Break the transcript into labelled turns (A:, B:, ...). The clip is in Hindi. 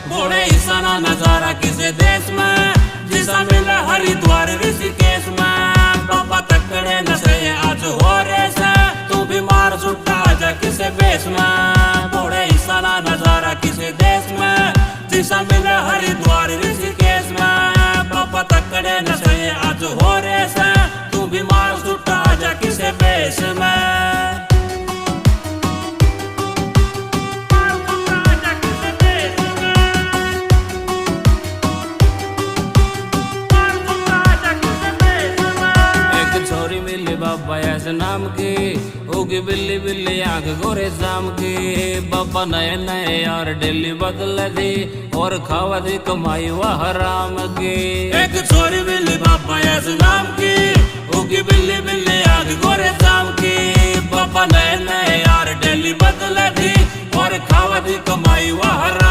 A: घोड़े ईसाना नजारा किसे देश में जिसा मिला हरिद्वार ऋषिकेश में। बाबा तकड़े नशे आज हो रेस तू बीमार सुट्टा आजा किसे बेस में। घोड़े ईसाना नजारा किसे देश में जिसा मिला हरिद्वार ऋषिकेश में। बाबा तकड़े नशे आज हो रेस तू बीमार सुट्टा आजा किसे बेस में। बाबा ऐसे नाम की होगी बिल्ली बिल्ली आंख गोरे शाम की। बाबा नए नए यार डेली बदल दी और खावा दी कमाई वह हराम की। एक छोरी बिल्ली बाबा ऐसे नाम की होगी बिल्ली बिल्ली आंख गोरे शाम की। बाबा नए नए यार डेली बदल दी और खावा दी कमाई वह हराम।